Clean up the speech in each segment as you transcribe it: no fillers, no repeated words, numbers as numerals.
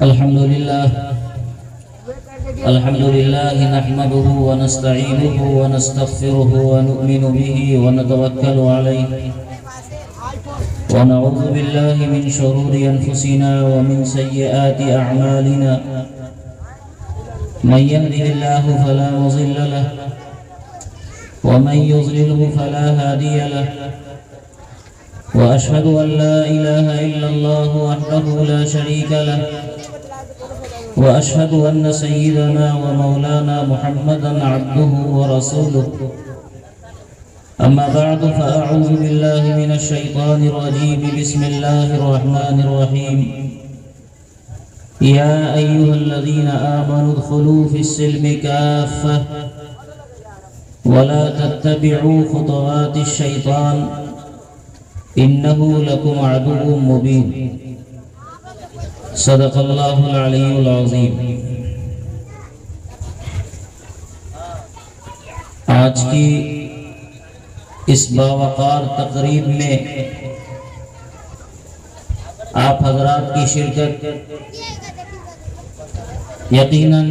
الحمد لله نحمده ونستعينه ونستغفره ونؤمن به ونتوكل عليه ونعوذ بالله من شرور أنفسنا ومن سيئات أعمالنا من يهده الله فلا مضل له ومن يضلله فلا هادي له وأشهد أن لا إله إلا الله وحده لا شريك له وأشهد أن سيدنا ومولانا محمدا عبده ورسوله أما بعد فأعوذ بالله من الشيطان الرجيم بسم الله الرحمن الرحيم يا أيها الذين آمنوا ادخلوا في السلم كافة ولا تتبعوا خطوات الشيطان إنه لكم عدو مبين صدق اللہ العلی العظیم۔ آج کی اس باوقار تقریب میں آپ حضرات کی شرکت یقیناً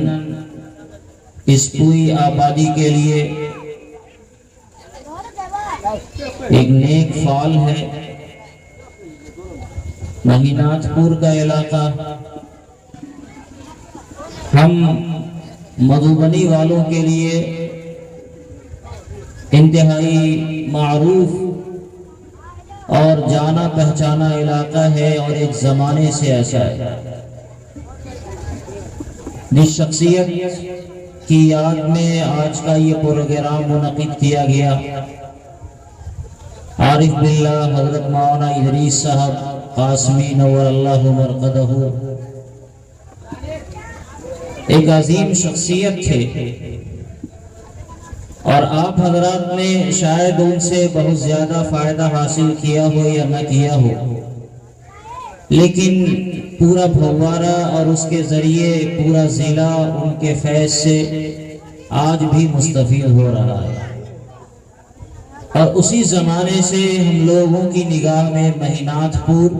اس پوری آبادی کے لیے ایک نیک فعال ہے۔ مہینات پور کا علاقہ ہم مدھوبنی والوں کے لیے انتہائی معروف اور جانا پہچانا علاقہ ہے، اور ایک زمانے سے ایسا ہے۔ جس شخصیت کی یاد میں آج کا یہ پروگرام منعقد کیا گیا، عارف باللہ حضرت مولانا ادریس صاحب قاسمی نور اللہ مرقدہ، ایک عظیم شخصیت تھے، اور آپ حضرات نے شاید ان سے بہت زیادہ فائدہ حاصل کیا ہو یا نہ کیا ہو، لیکن پورا بھوارہ اور اس کے ذریعے پورا ضلع ان کے فیض سے آج بھی مستفید ہو رہا ہے۔ اور اسی زمانے سے ہم لوگوں کی نگاہ میں مہینات پور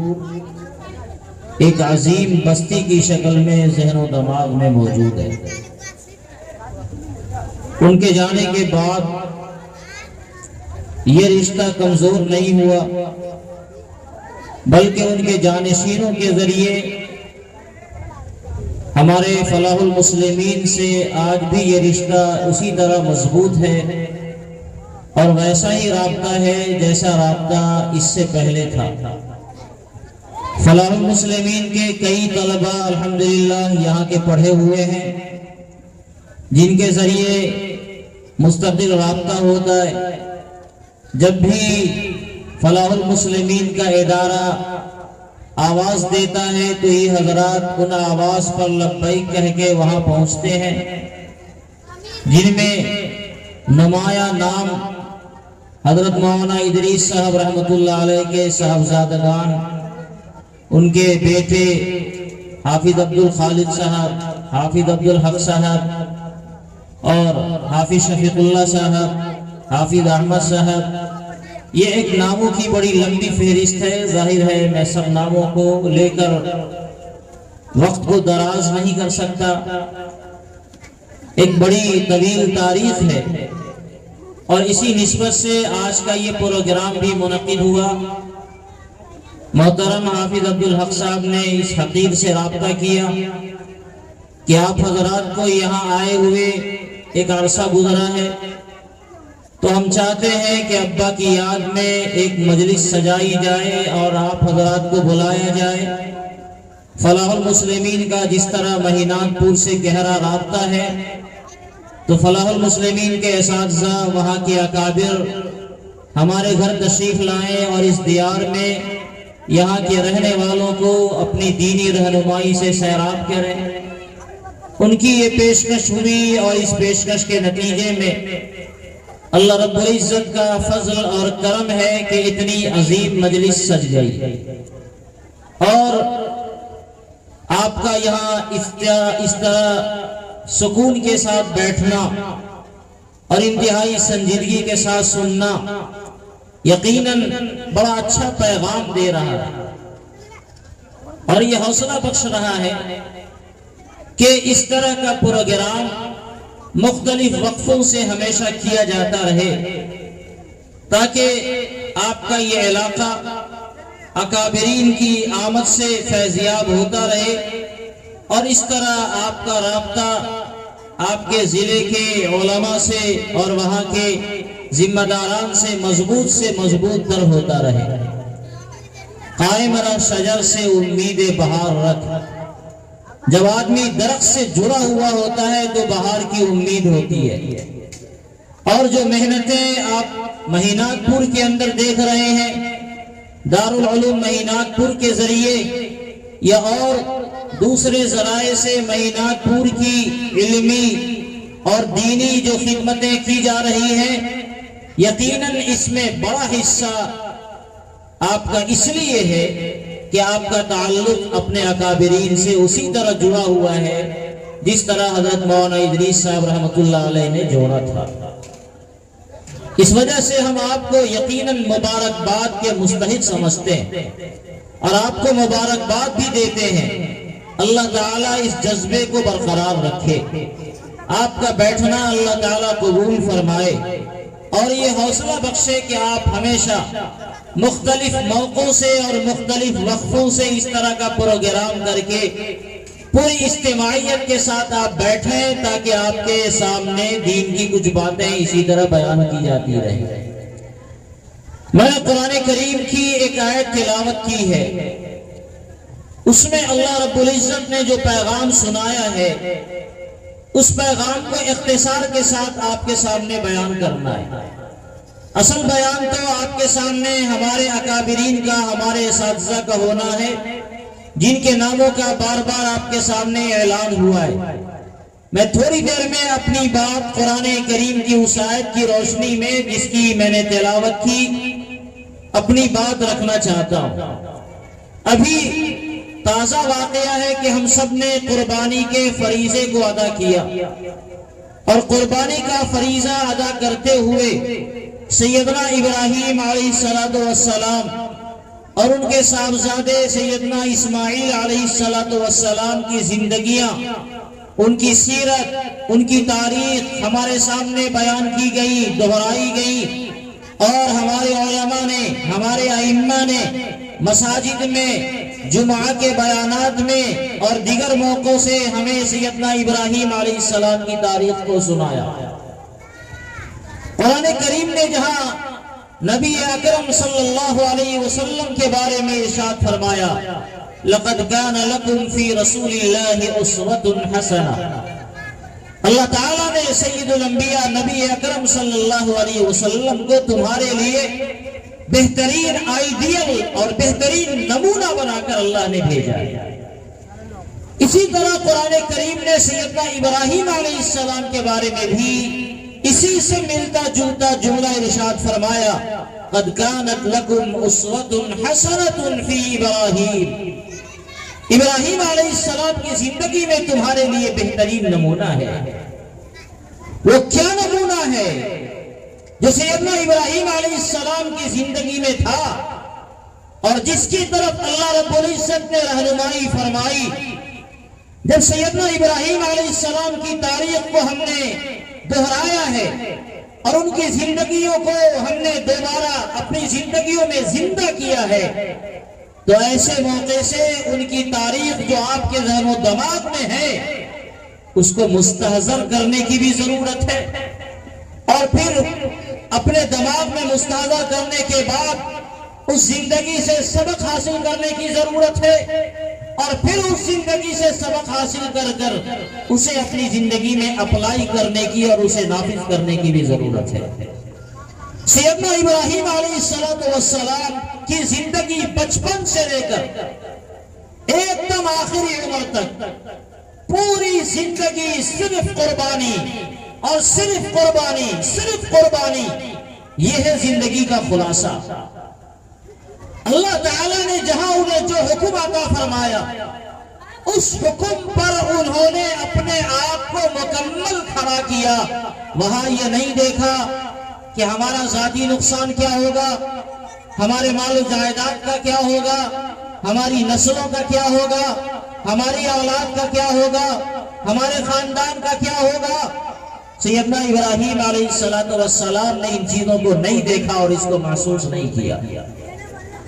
ایک عظیم بستی کی شکل میں ذہن و دماغ میں موجود ہے۔ ان کے جانے کے بعد یہ رشتہ کمزور نہیں ہوا، بلکہ ان کے جانشینوں کے ذریعے ہمارے فلاح المسلمین سے آج بھی یہ رشتہ اسی طرح مضبوط ہے، اور ویسا ہی رابطہ ہے جیسا رابطہ اس سے پہلے تھا۔ فلاح المسلمین کے کئی طلبہ الحمدللہ یہاں کے پڑھے ہوئے ہیں، جن کے ذریعے مستقل رابطہ ہوتا ہے۔ جب بھی فلاح المسلمین کا ادارہ آواز دیتا ہے تو یہ حضرات ان آواز پر لبیک کہہ کے وہاں پہنچتے ہیں، جن میں نمایاں نام حضرت مولانا ادریس صاحب رحمۃ اللہ علیہ کے صاحبزادگان، ان کے بیٹے حافظ عبدالخالق صاحب، حافظ عبدالحق صاحب، اور حافظ شفیق اللہ صاحب، حافظ احمد صاحب۔ یہ ایک ناموں کی بڑی لمبی فہرست ہے، ظاہر ہے میں سب ناموں کو لے کر وقت کو دراز نہیں کر سکتا، ایک بڑی طویل تاریخ ہے، اور اسی نسبت سے آج کا یہ پروگرام بھی منعقد ہوا۔ محترم حافظ عبدالحق صاحب نے اس حقیر سے رابطہ کیا کہ آپ حضرات کو یہاں آئے ہوئے ایک عرصہ گزرا ہے، تو ہم چاہتے ہیں کہ ابا کی یاد میں ایک مجلس سجائی جائے اور آپ حضرات کو بلایا جائے۔ فلاح المسلمین کا جس طرح مہینات پور سے گہرا رابطہ ہے، تو فلاح المسلمین کے اساتذہ، وہاں کے اکابر ہمارے گھر تشریف لائیں اور اس دیار میں یہاں کے رہنے والوں کو اپنی دینی رہنمائی سے سیراب کریں۔ ان کی یہ پیشکش ہوئی، اور اس پیشکش کے نتیجے میں اللہ رب العزت کا فضل اور کرم ہے کہ اتنی عظیم مجلس سج گئی، اور آپ کا یہاں اس طرح سکون کے ساتھ بیٹھنا اور انتہائی سنجیدگی کے ساتھ سننا یقیناً بڑا اچھا پیغام دے رہا ہے۔ اور یہ حوصلہ بخش رہا ہے کہ اس طرح کا پروگرام مختلف وقفوں سے ہمیشہ کیا جاتا رہے، تاکہ آپ کا یہ علاقہ اکابرین کی آمد سے فیضیاب ہوتا رہے، اور اس طرح آپ کا رابطہ آپ کے ضلع کے علماء سے اور وہاں کے ذمہ داران سے مضبوط تر ہوتا رہے۔ قائم رہ شجر سے امید بہار رکھ، جب آدمی درخت سے جڑا ہوا ہوتا ہے تو بہار کی امید ہوتی ہے۔ اور جو محنتیں آپ مہینات پور کے اندر دیکھ رہے ہیں، دارالعلوم مہینات پور کے ذریعے یا اور دوسرے ذرائع سے مہینات پور کی علمی اور دینی جو خدمتیں کی جا رہی ہیں، یقیناً اس میں بڑا حصہ آپ کا اس لیے ہے کہ آپ کا تعلق اپنے اکابرین سے اسی طرح جڑا ہوا ہے جس طرح حضرت مولانا ادریس صاحب رحمۃ اللہ علیہ نے جوڑا تھا۔ اس وجہ سے ہم آپ کو یقیناً مبارکباد کے مستحق سمجھتے ہیں اور آپ کو مبارکباد بھی دیتے ہیں۔ اللہ تعالیٰ اس جذبے کو برقرار رکھے، آپ کا بیٹھنا اللہ تعالیٰ قبول فرمائے، اور یہ حوصلہ بخشے کہ آپ ہمیشہ مختلف موقعوں سے اور مختلف وقفوں سے اس طرح کا پروگرام کر کے پوری اجتماعیت کے ساتھ آپ بیٹھیں، تاکہ آپ کے سامنے دین کی کچھ باتیں اسی طرح بیان کی جاتی رہیں۔ میں نے قرآن کریم کی ایک آیت تلاوت کی ہے، اس میں اللہ رب العزت نے جو پیغام سنایا ہے، اس پیغام کو اختصار کے ساتھ آپ کے سامنے بیان کرنا ہے۔ اصل بیان تو آپ کے سامنے ہمارے اکابرین کا، ہمارے اساتذہ کا ہونا ہے، جن کے ناموں کا بار بار آپ کے سامنے اعلان ہوا ہے۔ میں تھوڑی دیر میں اپنی بات قرآن کریم کی اس آیت کی روشنی میں جس کی میں نے تلاوت کی اپنی بات رکھنا چاہتا ہوں۔ ابھی تازہ واقعہ ہے کہ ہم سب نے قربانی کے فریضے کو ادا کیا، اور قربانی کا فریضہ ادا کرتے ہوئے سیدنا ابراہیم علیہ السلام اور ان کے صاحبزادے سیدنا اسماعیل علیہ السلام کی زندگیاں، ان کی سیرت، ان کی تاریخ ہمارے سامنے بیان کی گئی، دہرائی گئی، اور ہمارے علماء نے، ہمارے ائمہ نے مساجد میں، جمعہ کے بیانات میں اور دیگر موقعوں سے ہمیں سیدنا ابراہیم علیہ السلام کی تاریخ کو سنایا۔ قرآن کریم نے جہاں نبی اکرم صلی اللہ علیہ وسلم کے بارے میں ارشاد فرمایا، لَقَدْ كَانَ لَكُمْ فِي رَسُولِ اللَّهِ أُسْوَةٌ حَسَنَةٌ، اللہ تعالیٰ نے سید الانبیاء نبی اکرم صلی اللہ علیہ وسلم کو تمہارے لیے بہترین آئیڈیل اور بہترین نمونہ بنا کر اللہ نے بھیجا ہے۔ اسی طرح قرآن کریم نے سیدنا ابراہیم علیہ السلام کے بارے میں بھی اسی سے ملتا جلتا جملہ ارشاد فرمایا، قَدْ كَانَتْ لَكُمْ أُسْوَةٌ حَسَنَةٌ فِي إِبْرَاهِيمَ، ابراہیم علیہ السلام کی زندگی میں تمہارے لیے بہترین نمونہ ہے۔ وہ کیا نمونہ ہے جو سیدنا ابراہیم علیہ السلام کی زندگی میں تھا، اور جس کی طرف اللہ رب العزت نے رہنمائی فرمائی؟ جب سیدنا ابراہیم علیہ السلام کی تاریخ کو ہم نے دہرایا ہے اور ان کی زندگیوں کو ہم نے دوبارہ اپنی زندگیوں میں زندہ کیا ہے، تو ایسے موقع سے ان کی تاریخ جو آپ کے ذہن و دماغ میں ہے اس کو مستحضر کرنے کی بھی ضرورت ہے، اور پھر اپنے دماغ میں مستحضر کرنے کے بعد اس زندگی سے سبق حاصل کرنے کی ضرورت ہے، اور پھر اس زندگی سے سبق حاصل کر کر اسے اپنی زندگی میں اپلائی کرنے کی اور اسے نافذ کرنے کی بھی ضرورت ہے۔ سیدنا ابراہیم علیہ السلام کی زندگی بچپن سے لے کر ایک دم آخری عمر تک پوری زندگی صرف قربانی اور صرف قربانی، صرف قربانی، یہ ہے زندگی کا خلاصہ۔ اللہ تعالیٰ نے جہاں انہیں جو حکم عطا فرمایا، اس حکم پر انہوں نے اپنے آپ کو مکمل کھڑا کیا۔ وہاں یہ نہیں دیکھا کہ ہمارا ذاتی نقصان کیا ہوگا، ہمارے مال و جائیداد کا کیا ہوگا، ہماری نسلوں کا کیا ہوگا، ہماری اولاد کا کیا ہوگا، ہمارے خاندان کا کیا ہوگا۔ سیدنا ابراہیم علیہ السلام نے ان چیزوں کو نہیں دیکھا اور اس کو محسوس نہیں کیا۔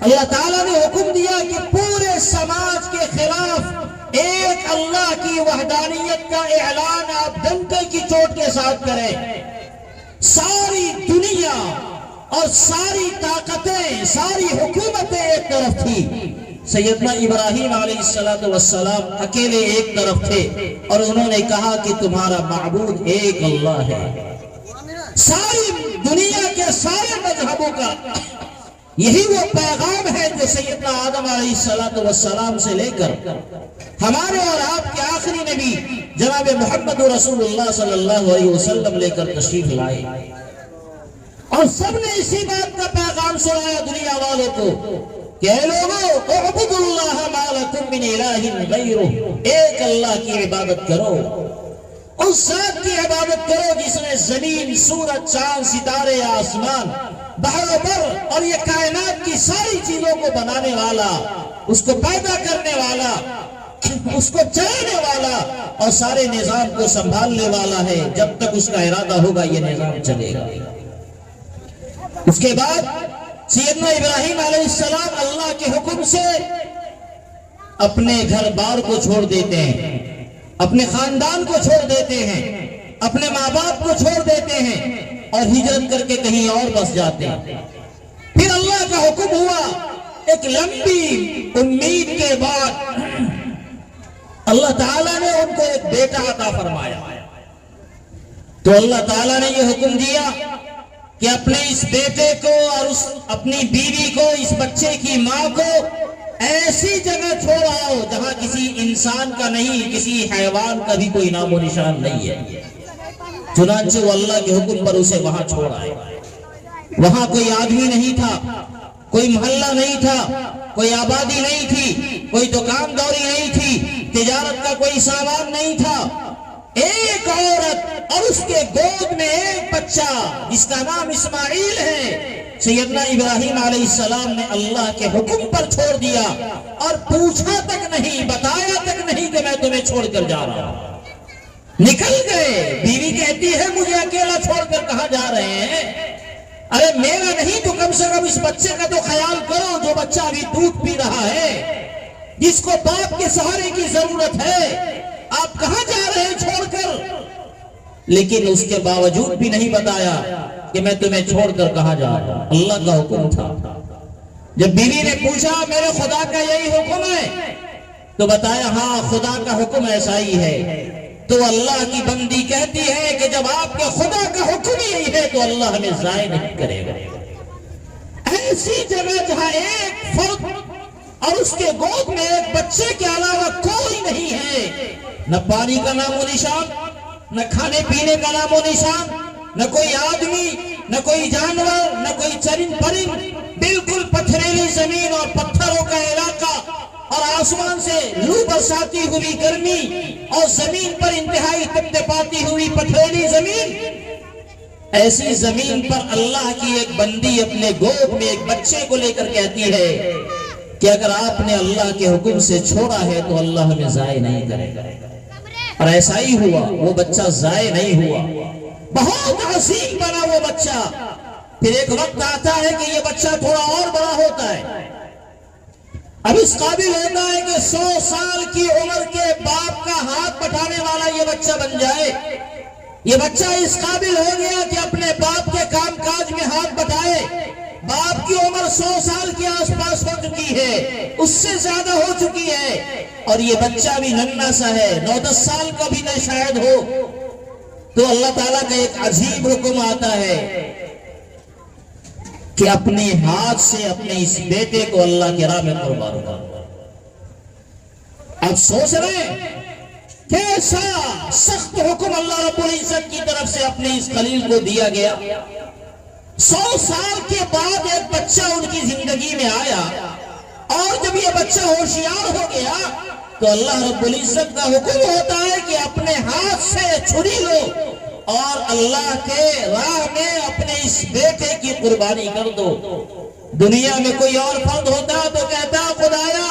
اللہ تعالیٰ نے حکم دیا کہ پورے سماج کے خلاف ایک اللہ کی وحدانیت کا اعلان آپ ڈنکے کی چوٹ کے ساتھ کریں۔ ساری دنیا اور ساری طاقتیں، ساری حکومتیں ایک طرف تھی، سیدنا ابراہیم علیہ السلام اکیلے ایک طرف تھے اور انہوں نے کہا کہ تمہارا معبود ایک اللہ ہے۔ ساری دنیا کے سارے مذہبوں کا یہی وہ پیغام ہے جو سیدنا آدم علیہ السلام سے لے کر ہمارے اور آپ کے آخری نبی جناب محمد رسول اللہ صلی اللہ علیہ وسلم لے کر تشریف لائے، اور سب نے اسی بات کا پیغام سنایا دنیا والوں کو کہ اے لوگو اعبدوا اللہ ما لکم من الہ غیرہ، ایک اللہ کی عبادت کرو، اس ذات کی عبادت کرو جس نے زمین، سورج، چاند، ستارے، آسمان، بحر و بر اور یہ کائنات کی ساری چیزوں کو بنانے والا، اس کو پیدا کرنے والا، اس کو چلانے والا اور سارے نظام کو سنبھالنے والا ہے۔ جب تک اس کا ارادہ ہوگا یہ نظام چلے گا۔ اس کے بعد سیدنا ابراہیم علیہ السلام اللہ کے حکم سے اپنے گھر بار کو چھوڑ دیتے ہیں، اپنے خاندان کو چھوڑ دیتے ہیں، اپنے ماں باپ کو چھوڑ دیتے ہیں اور ہجرت کر کے کہیں اور بس جاتے ہیں۔ پھر اللہ کا حکم ہوا، ایک لمبی امید کے بعد اللہ تعالیٰ نے ان کو ایک بیٹا عطا فرمایا۔ تو اللہ تعالیٰ نے یہ حکم دیا کہ اپنے اس بیٹے کو اور اپنی بیوی کو، اس بچے کی ماں کو ایسی جگہ چھوڑ آؤ جہاں کسی انسان کا نہیں، کسی حیوان کا بھی کوئی نام و نشان نہیں ہے۔ چنانچہ وہ اللہ کے حکم پر اسے وہاں چھوڑ آئے۔ وہاں کوئی آدمی نہیں تھا، کوئی محلہ نہیں تھا، کوئی آبادی نہیں تھی، کوئی دکانداری نہیں تھی، تجارت کا کوئی سامان نہیں تھا۔ ایک عورت اور اس کے گود میں ایک بچہ جس کا نام اسماعیل ہے، سیدنا ابراہیم علیہ السلام نے اللہ کے حکم پر چھوڑ دیا اور پوچھا تک نہیں، بتایا تک نہیں کہ میں تمہیں چھوڑ کر جا رہا ہوں۔ نکل گئے۔ بیوی کہتی ہے مجھے اکیلا چھوڑ کر کہاں جا رہے ہیں؟ ارے میرا نہیں تو کم سے کم اس بچے کا تو خیال کرو جو بچہ ابھی دودھ پی رہا ہے، جس کو باپ کے سہارے کی ضرورت ہے، آپ کہاں جا رہے ہیں چھوڑ کر؟ لیکن اس کے باوجود بھی نہیں بتایا کہ میں تمہیں چھوڑ کر کہاں جا رہا ہوں۔ اللہ کا حکم تھا۔ جب بیوی نے پوچھا میرے خدا کا یہی حکم ہے تو بتایا ہاں خدا کا حکم ایسا ہی ہے۔ تو اللہ کی بندی کہتی ہے کہ جب آپ کے خدا کا حکم یہی ہے تو اللہ ہمیں ضائع نہیں کرے گا۔ ایسی جگہ جہاں ایک فرد اور اس کے گود میں ایک بچے کے علاوہ کوئی نہیں ہے، نہ پانی کا نام و نشان، نہ کھانے پینے کا نام و نشان، نہ کوئی آدمی، نہ کوئی جانور، نہ کوئی چرند پرند، بالکل پتھریلی زمین اور پتھروں کا علاقہ اور آسمان سے لو برساتی ہوئی گرمی اور زمین پر انتہائی تپتپاتی ہوئی پتھریلی زمین۔ ایسی زمین پر اللہ کی ایک بندی اپنے گود میں ایک بچے کو لے کر کہتی ہے کہ اگر آپ نے اللہ کے حکم سے چھوڑا ہے تو اللہ ہمیں ضائع نہیں کرے گا۔ اور ایسا ہی ہوا، وہ بچہ ضائع نہیں ہوا، بہت حسین بنا وہ بچہ۔ پھر ایک وقت آتا ہے کہ یہ بچہ تھوڑا اور بڑا ہوتا ہے، اب اس قابل ہوتا ہے کہ 100 سال کی عمر کے باپ کا ہاتھ بٹھانے والا یہ بچہ بن جائے۔ یہ بچہ اس قابل ہو گیا کہ اپنے باپ کے کام کاج میں ہاتھ بٹھائے۔ باپ کی عمر 100 سال کے آس پاس ہو چکی ہے، اس سے زیادہ ہو چکی ہے، اور یہ بچہ بھی ننھا سا ہے، 9-10 سال کا بھی نہ شاید ہو۔ تو اللہ تعالیٰ کا ایک عجیب حکم آتا ہے کہ اپنے ہاتھ سے اپنے اس بیٹے کو اللہ کی راہ میں قربان کرو۔ اب سوچ رہے ہیں کیسا سخت حکم اللہ رب العزت کی طرف سے اپنے اس خلیل کو دیا گیا۔ 100 سال کے بعد ایک بچہ ان کی زندگی میں آیا، اور جب یہ بچہ ہوشیار ہو گیا تو اللہ رب العزت کا حکم ہوتا ہے کہ اپنے ہاتھ سے چھری لو اور اللہ کے راہ میں اپنے اس بیٹے کی قربانی کر دو۔ دنیا میں کوئی اور فرد ہوتا تو کہتا خدایا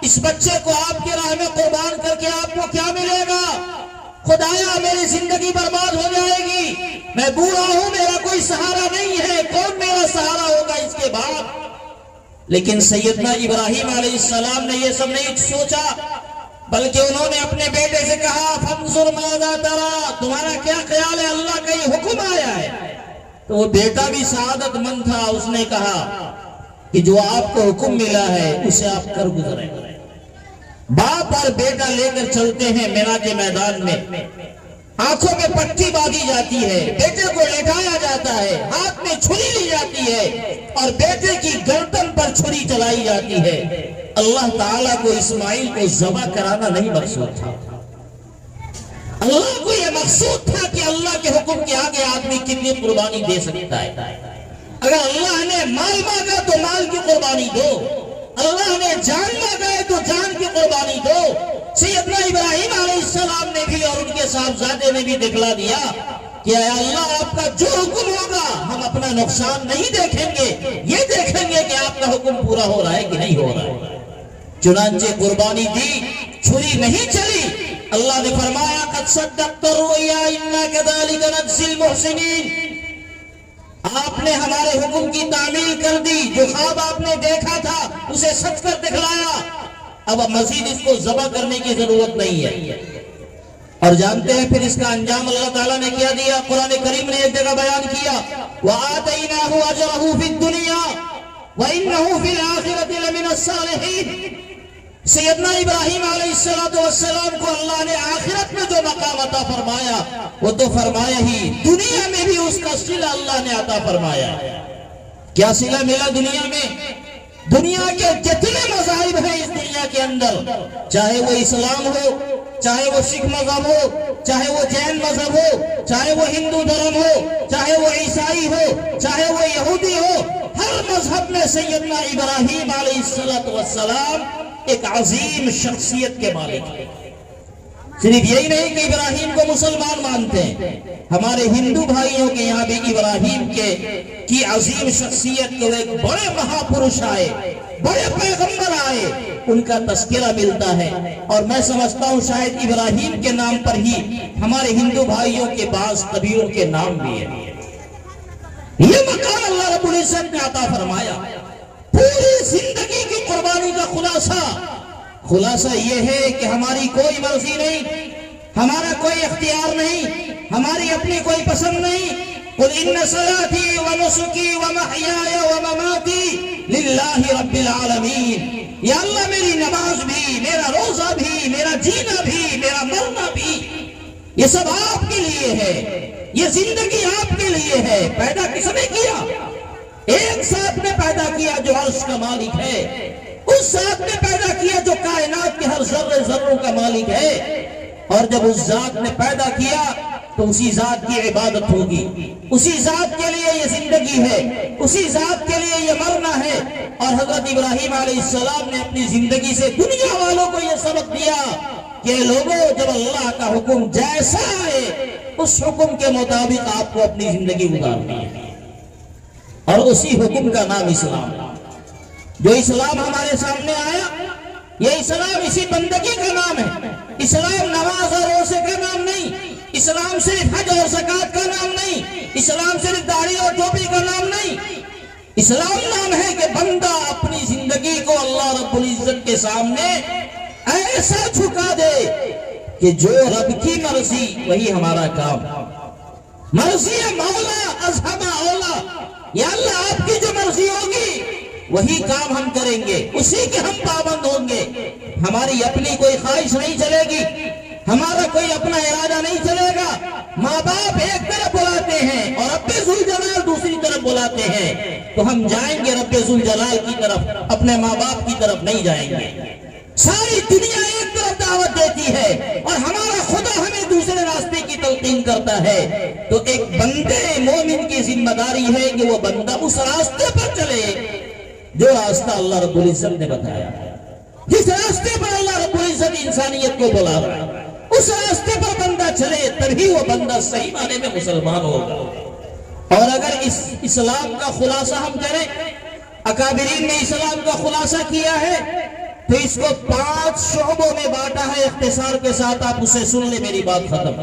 اس بچے کو آپ کی راہ میں قربان کر کے آپ کو کیا ملے گا؟ خدایا میری زندگی برباد ہو جائے گی، میں بوڑھا ہوں، میرا کوئی سہارا نہیں ہے، کون میرا سہارا ہوگا اس کے بعد؟ لیکن سیدنا ابراہیم علیہ السلام نے یہ سب نہیں سوچا، بلکہ انہوں نے اپنے بیٹے سے کہا فانظر ماذا ترى، تمہارا کیا خیال ہے؟ اللہ کا یہ حکم آیا ہے۔ تو وہ بیٹا بھی سعادت مند تھا، اس نے کہا کہ جو آپ کو حکم ملا ہے اسے آپ کر گزریں۔ باپ اور بیٹا لے کر چلتے ہیں مینا کے میدان میں، آنکھوں میں پٹی باندھی جاتی ہے، بیٹے کو لٹایا جاتا ہے، ہاتھ میں چھری لی جاتی ہے اور بیٹے کی گردن پر چھری چلائی جاتی ہے۔ اللہ تعالیٰ کو اسماعیل کو ذبح کرانا نہیں مقصود تھا، اللہ کو یہ مقصود تھا کہ اللہ کے حکم کے آگے آدمی کتنی قربانی دے سکتا ہے۔ اگر اللہ نے مال مانگا تو مال کی قربانی دو، اللہ نے جان مانگا ہے تو جان کی قربانی دو۔ سیدنا ابراہیم علیہ السلام نے بھی اور ان کے صاحبزادے نے بھی دکھلا دیا کہ اے اللہ آپ کا جو حکم ہوگا ہم اپنا نقصان نہیں دیکھیں گے، یہ دیکھیں گے کہ آپ کا حکم پورا ہو رہا ہے کہ نہیں ہو رہا ہے۔ چنانچہ قربانی دی، چھری نہیں چلی۔ اللہ نے فرمایا قد صدقت الرؤیا انا كذلك نجزي المحسنين، آپ نے ہمارے حکم کی تعمیل کر دی، جو خواب آپ نے دیکھا تھا اسے سچ کر دکھلایا، اب مزید اس کو ذبح کرنے کی ضرورت نہیں ہے۔ اور جانتے ہیں پھر اس کا انجام اللہ تعالیٰ نے کیا دیا؟ قرآن کریم نے ایک جگہ بیان کیا وَآتَيْنَاهُ أَجْرَهُ فِي الدُّنْيَا وَإِنَّهُ فِي الْآخِرَةِ لَمِنَ الصَّالِحِينَ۔ سیدنا ابراہیم علیہ السلام کو اللہ نے آخرت میں جو مقام عطا فرمایا وہ تو فرمایا ہی، دنیا میں بھی اس کا صلہ اللہ نے عطا فرمایا۔ کیا صلہ ملا دنیا میں؟ دنیا کے جتنے مذاہب ہیں اس دنیا کے اندر، چاہے وہ اسلام ہو، چاہے وہ سکھ مذہب ہو، چاہے وہ جین مذہب ہو، چاہے وہ ہندو دھرم ہو، چاہے وہ عیسائی ہو، چاہے وہ یہودی ہو، ہر مذہب میں سیدنا ابراہیم علیہ السلام ایک عظیم شخصیت کے مالک ہیں۔ صرف یہی نہیں کہ ابراہیم کو مسلمان مانتے ہیں، ہمارے ہندو بھائیوں کے یہاں بھی ابراہیم کی عظیم شخصیت کو ایک بڑے مہاپرش آئے، بڑے پیغمبر آئے، ان کا تذکرہ ملتا ہے۔ اور میں سمجھتا ہوں شاید ابراہیم کے نام پر ہی ہمارے ہندو بھائیوں کے بعض قبیلوں کے نام بھی ہیں۔ یہ مقام اللہ رب العزت نے عطا فرمایا۔ پوری زندگی کی قربانی کا خلاصہ یہ ہے کہ ہماری کوئی مرضی نہیں، ہمارا کوئی اختیار نہیں، ہماری اپنی کوئی پسند نہیں۔ قل ان صلاتي ونسكي ومحياي ومماتي للہ رب العالمین، یا اللہ میری نماز بھی، میرا روزہ بھی، میرا جینا بھی، میرا مرنا بھی، یہ سب آپ کے لیے ہے، یہ زندگی آپ کے لیے ہے۔ پیدا کس نے کیا؟ ایک ذات نے پیدا کیا جو عرش کا مالک ہے، اس ذات نے پیدا کیا جو کائنات کے ہر ذرے ذروں کا مالک ہے۔ اور جب اس ذات نے پیدا کیا تو اسی ذات کی عبادت ہوگی، اسی ذات کے لیے یہ زندگی ہے، اسی ذات کے لیے یہ مرنا ہے۔ اور حضرت ابراہیم علیہ السلام نے اپنی زندگی سے دنیا والوں کو یہ سبق دیا کہ لوگوں جب اللہ کا حکم جیسا ہے اس حکم کے مطابق آپ کو اپنی زندگی گزارنی ہے، اور اسی حکم کا نام اسلام۔ جو اسلام ہمارے سامنے آیا یہ اسلام اسی بندگی کا نام ہے۔ اسلام نماز اور روزے کا نام نہیں، اسلام صرف حج اور زکوٰۃ کا نام نہیں، اسلام صرف داڑھی اور ٹوپی کا نام نہیں۔ اسلام نام ہے کہ بندہ اپنی زندگی کو اللہ رب العزت کے سامنے ایسا جھکا دے کہ جو رب کی مرضی وہی ہمارا کام، مرضی مولا اذهب اولا، یا اللہ آپ کی جو مرضی ہوگی وہی کام ہم کریں گے، اسی کے ہم پابند ہوں گے۔ ہماری اپنی کوئی خواہش نہیں چلے گی، ہمارا کوئی اپنا ارادہ نہیں چلے گا۔ ماں باپ ایک طرف بلاتے ہیں اور رب ذوالجلال دوسری طرف بلاتے ہیں، تو ہم جائیں گے رب ذوالجلال کی طرف، اپنے ماں باپ کی طرف نہیں جائیں گے۔ ساری دنیا ایک طرف دعوت دیتی ہے اور ہمارا خدا ہمیں دوسرے راستے کی تلقین کرتا ہے، تو ایک بندے مومن کی ذمہ داری ہے کہ وہ بندہ اس راستے پر چلے جو راستہ اللہ رب العزت نے بتایا، جس راستے پر اللہ رب العزت انسانیت کو بلا رہا ہے، اس راستے پر بندہ چلے، تبھی وہ بندہ صحیح معنی میں مسلمان ہوگا۔ اور اگر اس اسلام کا خلاصہ ہم کریں، اکابرین نے اسلام کا خلاصہ کیا ہے تو اس کو 5 شعبوں میں بانٹا ہے. اختصار کے ساتھ آپ اسے سن لیں، میری بات ختم.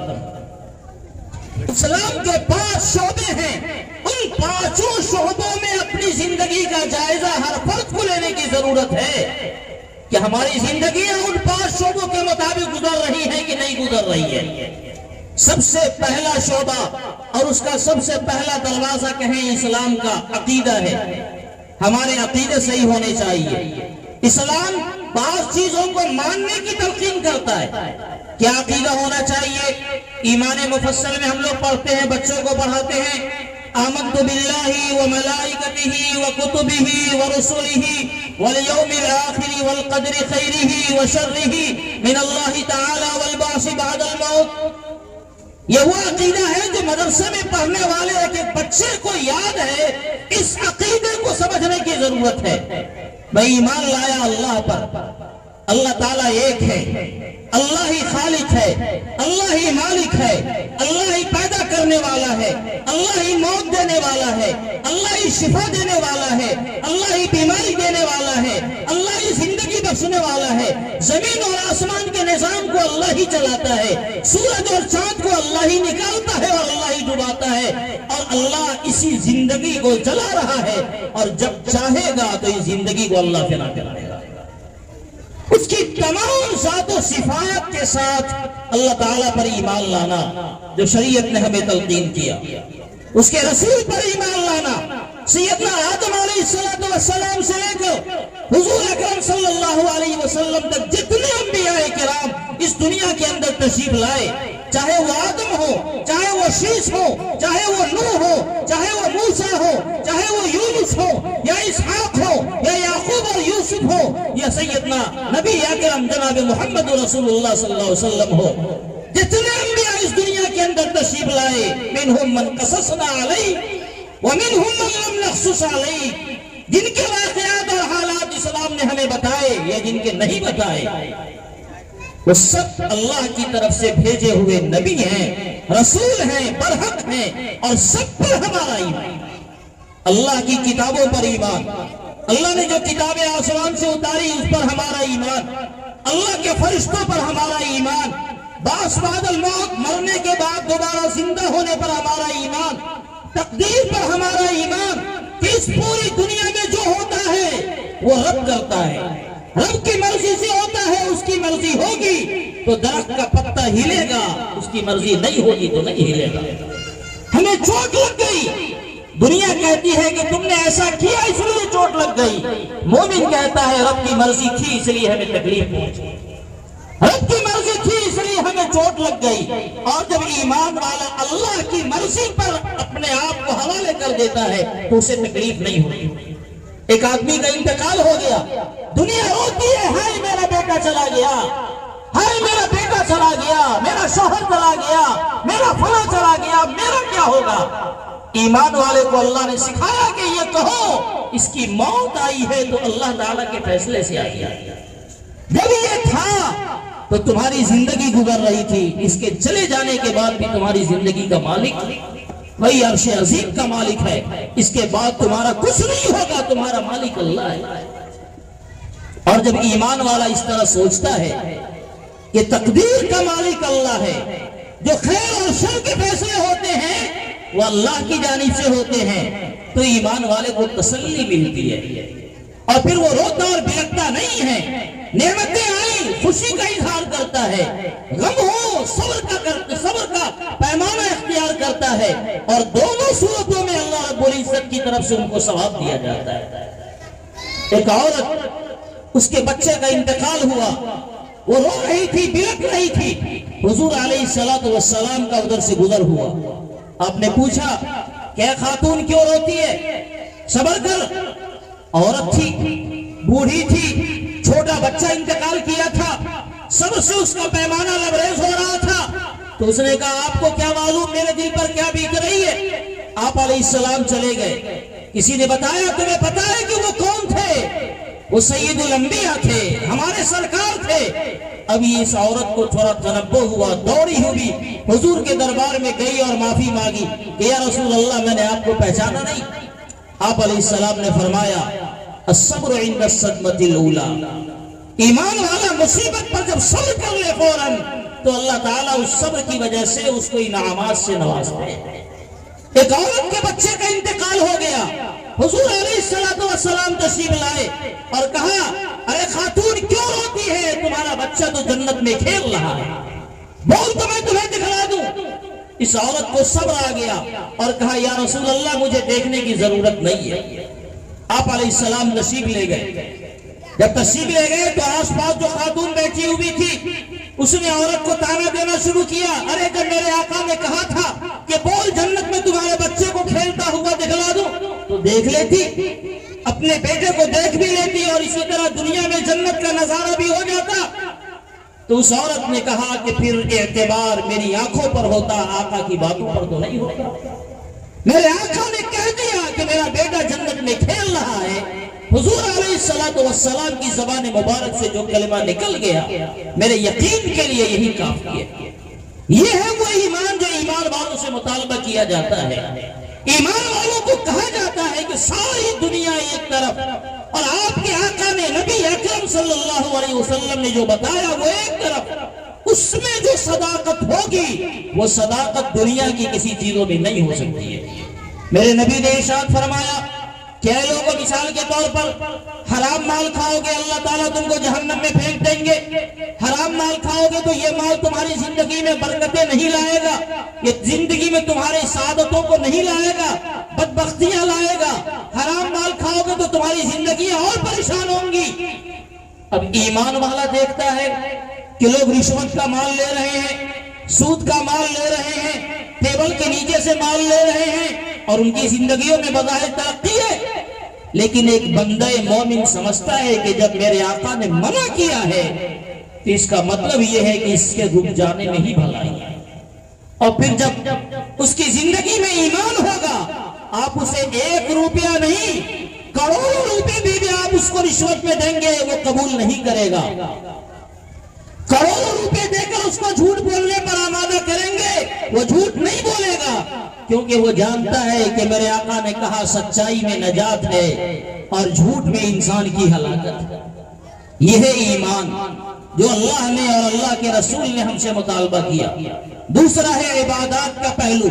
اسلام کے 5 شعبے ہیں. ان 5 شعبوں میں اپنی زندگی کا جائزہ ہر فرد کو لینے کی ضرورت ہے کہ ہماری زندگی ان 5 شعبوں کے مطابق گزر رہی ہے کہ نہیں گزر رہی ہے. سب سے پہلا شعبہ اور اس کا سب سے پہلا دروازہ کہیں اسلام کا عقیدہ ہے. ہمارے عقیدے صحیح ہونے چاہیے. اسلام بعض چیزوں کو ماننے کی تلقین کرتا ہے. کیا عقیدہ ہونا چاہیے؟ ایمان مفصل میں ہم لوگ پڑھتے ہیں، بچوں کو پڑھاتے ہیں، آمنت باللہ وملائکتہ وکتبہ ورسلہ والیوم الآخر والقدر خیرہ وشرہ من اللہ تعالی والبعث بعد الموت. یہ وہ عقیدہ ہے جو مدرسے میں پڑھنے والے ایک ایک بچے کو یاد ہے. اس عقیدے کو سمجھنے کی ضرورت ہے. میں ایمان لایا اللہ پر، اللہ تعالیٰ ایک ہے، اللہ ہی خالق ہے، اللہ ہی مالک ہے، اللہ ہی پیدا کرنے والا ہے، اللہ ہی موت دینے والا ہے، اللہ ہی شفا دینے والا ہے، اللہ ہی بیماری دینے والا ہے، اللہ ہی زندگی بخشنے والا ہے. زمین اور آسمان کے نظام کو اللہ ہی چلاتا ہے، سورج اور چاند کو اللہ ہی نکالتا ہے اور اللہ ہی ڈباتا ہے، اور اللہ اسی زندگی کو جلا رہا ہے، اور جب چاہے گا تو اس زندگی کو اللہ فنا کرے گا. اس کی تمام ذات و صفات کے ساتھ اللہ تعالیٰ پر ایمان لانا جو شریعت نے ہمیں تلقین کیا. اس کے رسول پر ایمان لانا، سیدنا آدم علیہ السلام سے لے کر حضور اکرم صلی اللہ علیہ وسلم تک جتنے انبیاء کرام اس دنیا کے اندر تشریف لائے، چاہے وہ آدم ہو، چاہے وہ شیش ہو، چاہے وہ نوح ہو، چاہے وہ موسیٰ ہو، چاہے وہ یونس ہو یا اسحاق ہو یا یعقوب اور یوسف ہو یا سیدنا نبی اکرم جناب محمد رسول اللہ صلی اللہ علیہ وسلم ہو، جتنے انبیاء اس دنیا کے اندر تشریف لائے، منہم من قصصنا علیہ ومنہم من لم نقصص علیہ، جن کے واقعات اور حالات اسلام نے ہمیں بتائے یا جن کے نہیں بتائے، وہ سب اللہ کی طرف سے بھیجے ہوئے نبی ہیں، رسول ہیں، برحق ہیں، اور سب پر ہمارا ایمان. اللہ کی کتابوں پر ایمان، اللہ نے جو کتابیں آسمان سے اتاری اس پر ہمارا ایمان، اللہ کے فرشتوں پر ہمارا ایمان، بعث بعد الموت، مرنے کے بعد دوبارہ زندہ ہونے پر ہمارا ایمان، تقدیر پر ہمارا ایمان کہ اس پوری دنیا میں جو ہوتا ہے وہ رب کرتا ہے، رب کی مرضی سے ہوتا ہے. اس کی مرضی ہوگی تو درخت کا پتا ہلے گا، اس کی مرضی نہیں ہوگی تو نہیں ہلے گا. ہمیں چوٹ لگ گئی، دنیا کہتی ہے کہ تم نے ایسا کیا اس لیے چوٹ لگ گئی. مومن کہتا ہے رب کی مرضی تھی اس لیے ہمیں تکلیف پہنچی، رب کی مرضی تھی اس لیے ہمیں چوٹ لگ گئی. اور جب ایمان والا اللہ کی مرضی پر اپنے آپ کو حوالے کر دیتا ہے تو اسے تکلیف نہیں ہوتی. ایک آدمی کا انتقال ہو گیا، دنیا روتی ہے، ہائے میرا بیٹا چلا گیا، ہائے میرا بیٹا چلا گیا، میرا شوہر چلا گیا، میرا فلاں چلا گیا، میرا کیا ہوگا؟ ایمان والے کو اللہ نے سکھایا کہ یہ کہو اس کی موت آئی ہے تو اللہ تعالیٰ کے فیصلے سے آئی ہے. جب یہ تھا تو تمہاری زندگی گزر رہی تھی، اس کے چلے جانے کے بعد بھی تمہاری زندگی کا مالک وہی عرش عظیم کا مالک ہے. اس کے بعد تمہارا کچھ نہیں ہوگا، تمہارا مالک اللہ ہے. اور جب ایمان والا اس طرح سوچتا ہے کہ تقدیر کا مالک اللہ ہے، جو خیر اور شر کے فیصلے ہوتے ہیں وہ اللہ کی جانب سے ہوتے ہیں، تو ایمان والے کو تسلی ملتی ہے اور پھر وہ روتا اور بھٹکتا نہیں ہے. نعمتیں آئیں خوشی کا اظہار کرتا ہے، غم ہو صبر کا پیمانہ اختیار کرتا ہے، اور دونوں صورتوں میں اللہ رب العزت کی طرف سے ان کو ثواب دیا جاتا ہے. ایک عورت، اس کے بچے کا انتقال ہوا، وہ رو رہی تھی، بلک رہی تھی. حضور علیہ السلام کا ادھر سے گزر ہوا. آپ نے پوچھا کہ خاتون کیوں روتی ہے؟ صبر کر. عورت تھی، بوڑھی تھی، چھوٹا بچہ انتقال کیا تھا، صبر سے اس کا پیمانہ لبریز ہو رہا تھا. تو اس نے کہا آپ کو کیا معلوم میرے دل پر کیا بیت رہی ہے؟ آپ علیہ السلام چلے گئے. کسی نے بتایا تمہیں پتا ہے کہ وہ کون تھے؟ وہ سید الانبیاء تھے، ہمارے سرکار تھے. ابھی اس عورت کو تھوڑا تنبہ ہوا، دوڑی ہوئی حضور کے دربار میں گئی اور معافی مانگی کہ یا رسول اللہ میں نے آپ کو پہچانا نہیں. آپ علیہ السلام نے فرمایا الصبر عند الصدمۃ الاولی، ایمان والا مصیبت پر جب صبر کر لے فوراً تو اللہ تعالیٰ اس صبر کی وجہ سے اس کو انعامات سے نوازتے ہیں۔ ایک عورت کے بچے کا انتقال ہو گیا، حضور علیہ السلام تشریف لائے اور کہا ارے خاتون کیوں روتی ہے، تمہارا بچہ تو جنت میں کھیل رہا ہے، بول تو میں تمہیں دکھلا دوں۔ اس عورت کو صبر آ گیا اور کہا یا رسول اللہ مجھے دیکھنے کی ضرورت نہیں ہے۔ آپ علیہ السلام تشریف لے گئے، جب تشریف لے گئے تو آس پاس جو خاتون بیٹھی ہوئی تھی اس نے عورت کو تانا دینا شروع کیا، ارے جب میرے آقا نے کہا تھا کہ بول جنت میں تمہارے بچے کو کھیلتا ہوا دکھلا دوں تو دیکھ لیتی، اپنے بیٹے کو دیکھ بھی لیتی اور اسی طرح دنیا میں جنت کا نظارہ بھی ہو جاتا۔ تو اس عورت نے کہا کہ پھر اعتبار میری آنکھوں پر ہوتا، آقا کی باتوں پر تو نہیں ہوتا۔ میرے آقا نے کہہ دیا کہ میرا بیٹا جنت میں کھیل رہا ہے، حضور علیہ السلام کی زبان مبارک سے جو کلمہ نکل گیا میرے یقین کے لیے یہی کافی ہے۔ یہ ہے وہ ایمان جو ایمان والوں سے مطالبہ کیا جاتا ہے۔ ایمان والوں کو کہا جاتا ہے کہ ساری دنیا ایک طرف اور آپ کے آقا نے نبی اکرم صلی اللہ علیہ وسلم نے جو بتایا وہ ایک طرف، اس میں جو صداقت ہوگی وہ صداقت دنیا کی کسی چیزوں میں نہیں ہو سکتی ہے۔ میرے نبی نے ارشاد فرمایا کہ اے لوگوں مثال کے طور پر حرام مال کھاؤ گے اللہ تعالیٰ تم کو جہنم میں پھینک دیں گے، حرام مال کھاؤ گے تو یہ مال تمہاری زندگی میں برکتیں نہیں لائے گا، یہ زندگی میں تمہاری سعادتوں کو نہیں لائے گا، بدبختیاں لائے گا، حرام مال کھاؤ گے تو تمہاری زندگیاں اور پریشان ہوں گی۔ اب ایمان والا دیکھتا ہے کہ لوگ رشوت کا مال لے رہے ہیں، سود کا مال لے رہے ہیں، ٹیبل کے نیچے سے مال لے رہے ہیں اور ان کی زندگیوں میں بظاہر ترقی ہے، لیکن ایک بندہ مومن سمجھتا ہے کہ جب میرے آقا نے منع کیا ہے تو اس کا مطلب یہ ہے کہ اس کے رک جانے میں ہی بھلائی ہے۔ اور پھر جب اس کی زندگی میں ایمان ہوگا آپ اسے 1 روپیہ نہیں کروڑوں روپے بھی آپ اس کو رشوت میں دیں گے وہ قبول نہیں کرے گا، کروڑوں روپے دے کر اس کو جھوٹ بولنے پر آمادہ کریں گے وہ جھوٹ نہیں بولے گا، کیونکہ وہ جانتا ہے کہ میرے آقا نے کہا سچائی میں نجات ہے اور جھوٹ میں انسان کی ہلاکت ہے۔ یہ ہے ایمان جو اللہ نے اور اللہ کے رسول نے ہم سے مطالبہ کیا۔ دوسرا ہے عبادات کا پہلو۔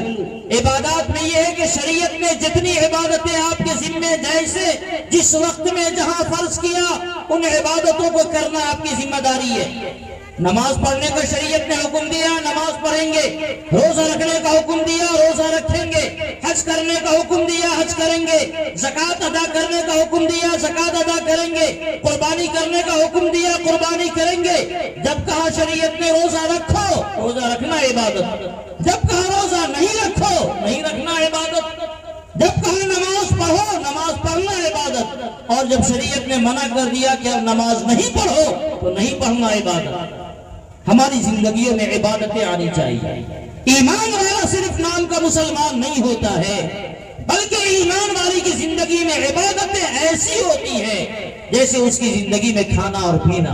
عبادات میں یہ ہے کہ شریعت نے جتنی عبادتیں آپ کے ذمہ جیسے جس وقت میں جہاں فرض کیا ان عبادتوں کو کرنا آپ کی ذمہ داری ہے۔ نماز پڑھنے کا شریعت نے حکم دیا نماز پڑھیں گے، روزہ رکھنے کا حکم دیا روزہ رکھیں گے، حج کرنے کا حکم دیا حج کریں گے، زکوٰۃ ادا کرنے کا حکم دیا زکوٰۃ ادا کریں گے، قربانی کرنے کا حکم دیا قربانی کریں گے۔ جب کہا شریعت نے روزہ رکھو روزہ رکھنا عبادت، جب کہا روزہ نہیں رکھو نہیں رکھنا عبادت، جب کہا نماز پڑھو نماز پڑھنا عبادت، اور جب شریعت نے منع کر دیا کہ اب نماز نہیں پڑھو تو نہیں پڑھنا عبادت۔ ہماری زندگیوں میں عبادتیں آنی چاہیے۔ ایمان والا صرف نام کا مسلمان نہیں ہوتا ہے بلکہ ایمان والی کی زندگی میں عبادتیں ایسی ہوتی ہیں جیسے اس کی زندگی میں کھانا اور پینا۔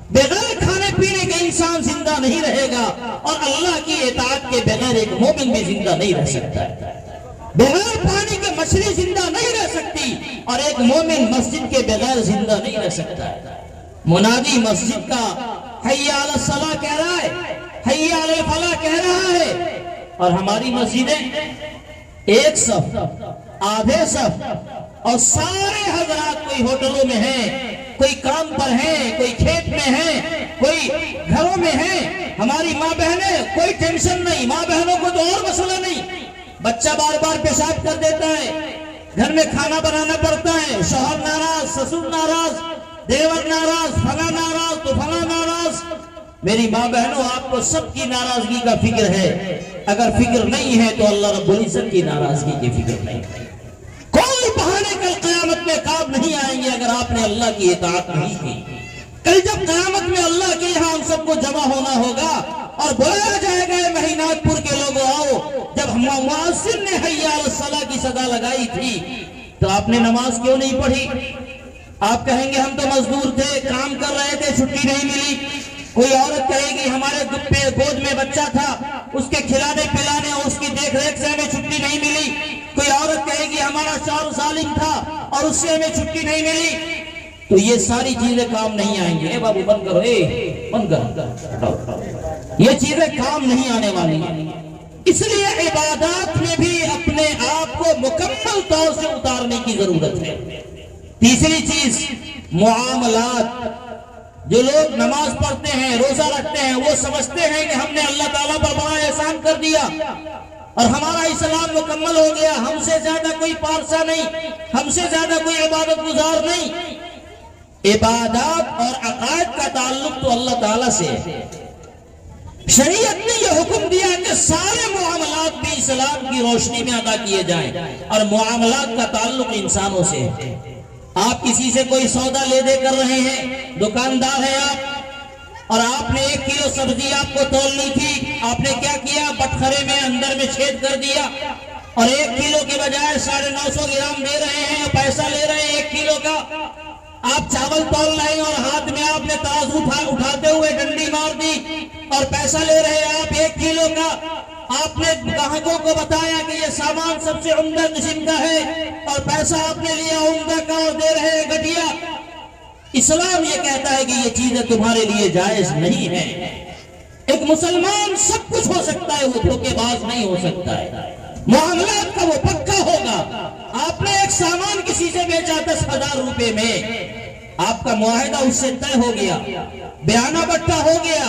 بغیر کھانے پینے کے انسان زندہ نہیں رہے گا اور اللہ کی اطاعت کے بغیر ایک مومن بھی زندہ نہیں رہ سکتا ہے۔ بغیر پانی کے مچھلی زندہ نہیں رہ سکتی اور ایک مومن مسجد کے بغیر زندہ نہیں رہ سکتا ہے۔ منادی مسجد کا حی علی الصلاۃ کہہ رہا ہے، حی علی الفلاح کہہ رہا ہے، اور ہماری مسجدیں ایک صف آدھے صف اور سارے حضرات کوئی ہوٹلوں میں ہیں، کوئی کام پر ہیں، کوئی کھیت میں ہیں، کوئی گھروں میں ہیں۔ ہماری ماں بہنیں کوئی ٹینشن نہیں، ماں بہنوں کو تو اور مسئلہ نہیں، بچہ بار بار پیشاب کر دیتا ہے، گھر میں کھانا بنانا پڑتا ہے، شوہر ناراض سسر ناراض دیور ناراض فلاں ناراض تو فلاں ناراض۔ میری ماں بہنوں آپ کو سب کی ناراضگی کا فکر ہے، اگر فکر نہیں ہے تو اللہ رب العزت کی ناراضگی کی فکر نہیں۔ کوئی بہانے کل قیامت میں کام نہیں آئیں گے اگر آپ نے اللہ کی اطاعت نہیں کی۔ کل جب قیامت میں اللہ کے یہاں ہم سب کو جمع ہونا ہوگا اور بلایا جائے گا مہینات پور کے لوگوں آؤ، جب مؤذن نے حی علی الصلاۃ کی صدا لگائی تھی تو آپ نے نماز کیوں نہیں پڑھی؟ آپ کہیں گے ہم تو مزدور تھے، کام کر رہے تھے، چھٹی نہیں ملی۔ کوئی عورت کہے گی ہمارے گود میں بچہ تھا، اس کے کھلانے پلانے اور اس کی دیکھ ریکھ سے ہمیں چھٹی نہیں ملی۔ کوئی عورت کہے گی ہمارا شوہر ظالم تھا اور اور اس سے ہمیں چھٹی نہیں ملی تو یہ ساری چیزیں کام نہیں آئیں گی. اے بابو بند کرو، بند کرو، یہ چیزیں کام نہیں آنے والی. اس لیے عبادات میں بھی اپنے آپ کو مکمل طور سے اتارنے کی ضرورت ہے. تیسری چیز معاملات. جو لوگ نماز پڑھتے ہیں، روزہ رکھتے ہیں، وہ سمجھتے ہیں کہ ہم نے اللہ تعالیٰ پر بڑا احسان کر دیا اور ہمارا اسلام مکمل ہو گیا، ہم سے زیادہ کوئی پارسا نہیں، ہم سے زیادہ کوئی عبادت گزار نہیں. عبادات اور عقائد کا تعلق تو اللہ تعالیٰ سے ہے. شریعت نے یہ حکم دیا کہ سارے معاملات بھی اسلام کی روشنی میں ادا کیے جائیں اور معاملات کا تعلق انسانوں سے ہے. آپ کسی سے کوئی سودا لے دے کر رہے ہیں، دکاندار ہیں آپ، اور آپ نے 1 کلو سبزی آپ کو تولنی تھی، آپ نے کیا کیا؟ بٹخرے میں اندر میں چھید کر دیا اور 1 کلو کے بجائے 950 گرام دے رہے ہیں اور پیسہ لے رہے ہیں 1 کلو کا. آپ چاول تول رہے ہیں اور ہاتھ میں آپ نے ترازو اٹھاتے ہوئے ڈنڈی مار دی اور پیسہ لے رہے ہیں آپ 1 کلو کا. آپ نے گاہکوں کو بتایا کہ یہ سامان سب سے عمدہ قسم کا ہے اور پیسہ آپ نے لیا عمدہ کا اور دے رہے ہیں گھٹیا. اسلام یہ کہتا ہے کہ یہ چیزیں تمہارے لیے جائز نہیں ہے. ایک مسلمان سب کچھ ہو سکتا ہے، وہ دھوکے باز نہیں ہو سکتا ہے. معاملات کا وہ پکا ہوگا. آپ نے ایک سامان کسی سے بیچا 10,000 روپے میں، آپ کا معاہدہ اس سے طے ہو گیا، بیانہ بٹا ہو گیا.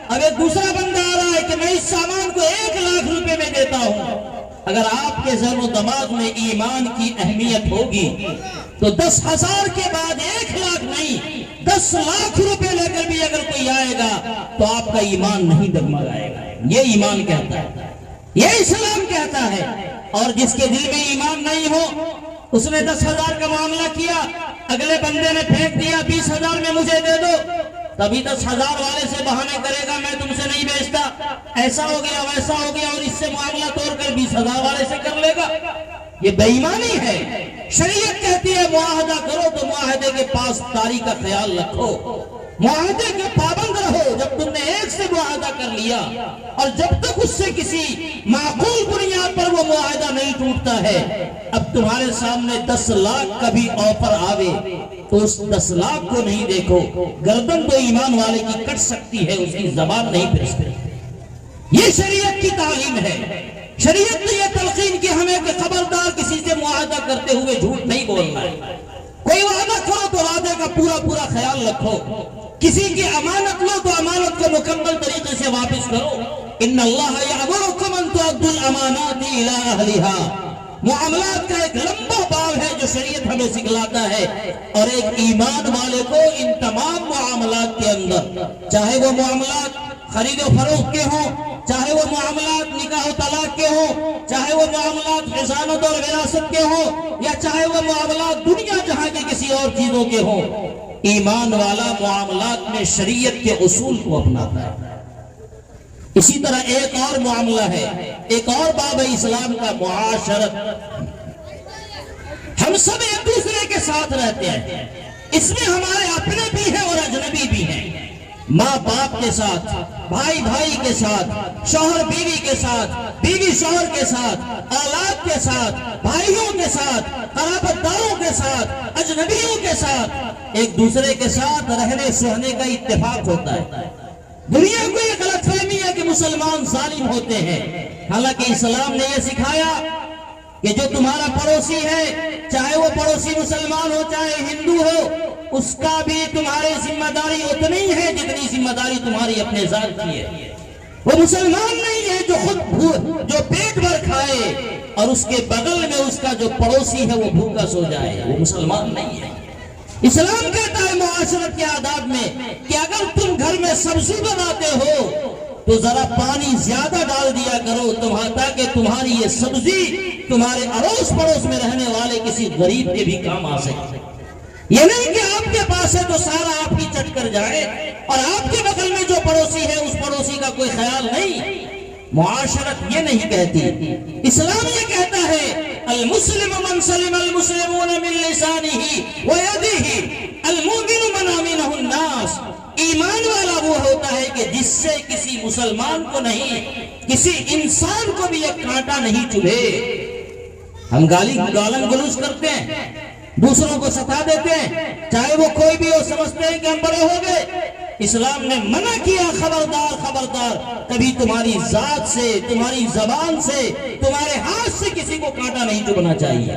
اب ایک دوسرا بندہ آ رہا ہے کہ میں اس سامان کو 1 لاکھ روپے میں دیتا ہوں. اگر آپ کے ذہن و دماغ میں ایمان کی اہمیت ہوگی تو 10,000 کے بعد 1 لاکھ نہیں 10 لاکھ روپے لے کر بھی اگر کوئی آئے گا تو آپ کا ایمان نہیں ڈگمگائے گا. یہ ایمان کہتا ہے، یہ اسلام کہتا ہے. اور جس کے دل میں ایمان نہیں ہو، اس نے 10,000 کا معاملہ کیا، اگلے بندے نے پھینک دیا 20,000 میں مجھے دے دو، تبھی 10,000 والے سے بہانے کرے گا میں تم سے نہیں بیچتا، ایسا ہو گیا ویسا ہو گیا، اور اس سے معاملہ توڑ کر 20,000 والے سے کر لے گا. یہ بے ایمانی ہے. شریعت کہتی ہے معاہدہ کرو تو معاہدے کے پاس داری کا خیال رکھو، معاہدے کے پابند رہو. جب تم نے ایک سے معاہدہ کر لیا اور جب تک اس سے کسی معقول بنیاد پر وہ معاہدہ نہیں ٹوٹتا ہے، اب تمہارے سامنے 10 لاکھ کا بھی آفر آوے تو اس 10 لاکھ کو نہیں دیکھو. گردن تو ایمان والے کی کٹ سکتی ہے، اس کی زبان نہیں پھر سکتی. یہ شریعت کی تعلیم ہے. شریعت نے یہ تلقین کی ہمیں کہ خبردار کسی سے معاہدہ کرتے ہوئے جھوٹ نہیں بولنا ہے. کوئی وعدہ کرو تو وعدے کا پورا خیال رکھو. کسی کی امانت لو تو امانت کو مکمل طریقے سے واپس کرو. ان اللہ یامرکم ان تؤدوا الامانات الی اہلھا. معاملات کا ایک لمبا باب ہے جو شریعت ہمیں سکھلاتا ہے، اور ایک ایمان والے کو ان تمام معاملات کے اندر، چاہے وہ معاملات خرید و فروخت کے ہوں، چاہے وہ معاملات نکاح و طلاق کے ہوں، چاہے وہ معاملات خزانت اور وراثت کے ہوں، یا چاہے وہ معاملات دنیا جہاں کی کسی اور چیزوں کے ہوں، ایمان والا معاملات میں شریعت کے اصول کو اپناتا ہے. اسی طرح ایک اور معاملہ ہے، ایک اور باب ہے اسلام کا، معاشرت. ہم سب ایک دوسرے کے ساتھ رہتے ہیں، اس میں ہمارے اپنے بھی ہیں اور اجنبی بھی ہیں. ماں باپ کے ساتھ، بھائی بھائی کے ساتھ، شوہر بیوی کے ساتھ، بیوی شوہر کے ساتھ، اولاد کے ساتھ، بھائیوں کے ساتھ، قرابت داروں کے ساتھ، اجنبیوں کے ساتھ، ایک دوسرے کے ساتھ رہنے سہنے کا اتفاق ہوتا ہے. دنیا کو یہ غلط فہمی ہے کہ مسلمان ظالم ہوتے ہیں، حالانکہ اسلام نے یہ سکھایا کہ جو تمہارا پڑوسی ہے، چاہے وہ پڑوسی مسلمان ہو چاہے ہندو ہو، اس کا بھی تمہاری ذمہ داری اتنی ہے جتنی ذمہ داری تمہاری اپنے ذات کی ہے. وہ مسلمان نہیں ہے جو پیٹ بھر کھائے اور اس کے بغل میں اس کا جو پڑوسی ہے وہ بھوکا سو جائے، وہ مسلمان نہیں ہے. اسلام کہتا ہے معاشرت کے آداب میں کہ اگر تم گھر میں سبزی بناتے ہو تو ذرا پانی زیادہ ڈال دیا کرو تاکہ تمہاری یہ سبزی تمہارے اڑوس پڑوس میں رہنے والے کسی غریب کے بھی کام آ سکے. یہ نہیں کہ آپ کے پاس ہے تو سارا آپ کی چٹ کر جائے اور آپ کے بغل میں جو پڑوسی ہے اس پڑوسی کا کوئی خیال نہیں. معاشرت یہ نہیں کہتی. اسلام یہ کہتا ہے المسلم من سلم المسلمون من لسانه ويده المؤمن من امنه الناس. ایمان والا وہ ہوتا ہے کہ جس سے کسی مسلمان کو نہیں، کسی انسان کو بھی ایک کانٹا نہیں چبھے. ہم گالن گلوچ کرتے ہیں، دوسروں کو ستا دیتے ہیں، چاہے وہ کوئی بھی ہو، سمجھتے ہیں کہ ہم بڑے ہو گئے۔ اسلام نے منع کیا، خبردار خبردار، کبھی تمہاری ذات سے، تمہاری زبان سے، تمہارے ہاتھ سے کسی کو کانٹا نہیں چبھنا چاہیے۔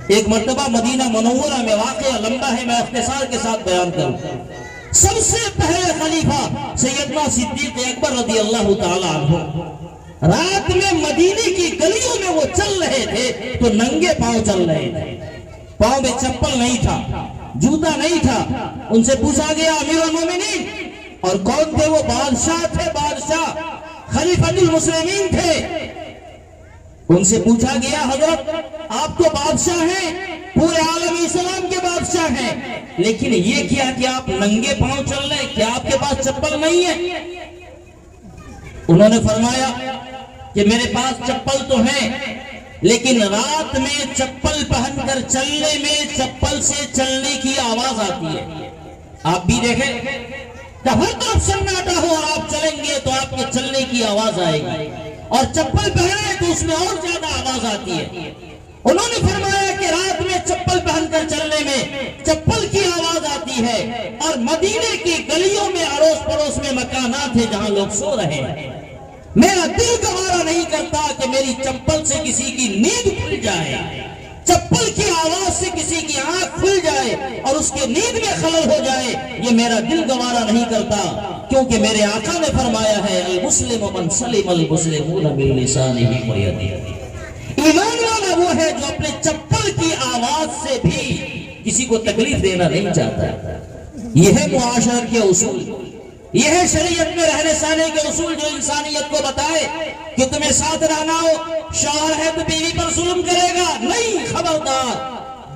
ایک مرتبہ مدینہ منورہ میں واقعہ لمبا ہے، میں اختصار کے ساتھ بیان کروں۔ سب سے پہلے خلیفہ سیدنا صدیق اکبر رضی اللہ تعالی عنہ رات میں مدینے کی گلیوں میں وہ چل رہے تھے تو ننگے پاؤں چل رہے تھے، پاؤں میں چپل نہیں تھا، جوتا نہیں تھا۔ ان سے پوچھا گیا امیر المومنین، اور کون تھے وہ؟ بادشاہ تھے، بادشاہ خلیفۃ المسلمین تھے۔ ان سے پوچھا گیا حضرت آپ تو بادشاہ ہیں، پورے عالم اسلام کے بادشاہ ہیں، لیکن یہ کیا کہ آپ ننگے پاؤں چل رہے، کیا آپ کے پاس چپل نہیں ہے؟ انہوں نے فرمایا کہ میرے پاس چپل تو ہے، لیکن رات میں چپل پہن کر چلنے میں چپل سے چلنے کی آواز آتی ہے۔ آپ بھی دیکھیں کہ ہر طرف سناٹا ہو اور آپ چلیں گے تو آپ کے چلنے کی آواز آئے گی، اور چپل پہنے تو اس میں اور زیادہ آواز آتی ہے۔ انہوں نے فرمایا کہ رات میں چپل پہن کر چلنے میں چپل کی آواز آتی ہے، اور مدینے کی گلیوں میں اڑوس پڑوس میں مکانات ہیں جہاں لوگ سو رہے ہیں۔ میرا دل گوارا نہیں کرتا کہ میری چپل سے کسی کی نیند کھل جائے، چپل کی آواز سے کسی کی آنکھ کھل جائے اور اس کے نیند میں خلل ہو جائے، یہ میرا دل گوارا نہیں کرتا، کیونکہ میرے آقا نے فرمایا ہے المسلم من سلم المسلمون من لسانہ ویدہ۔ ایمان والا وہ ہے جو اپنے چپل کی آواز سے بھی کسی کو تکلیف دینا نہیں چاہتا۔ یہ ہے معاشرت کے اصول، یہ ہے شریعت میں رہنے سہنے کے اصول جو انسانیت کو بتائے کہ تمہیں ساتھ رہنا ہو، شوہر ہے تو بیوی پر ظلم کرے گا نہیں، خبردار،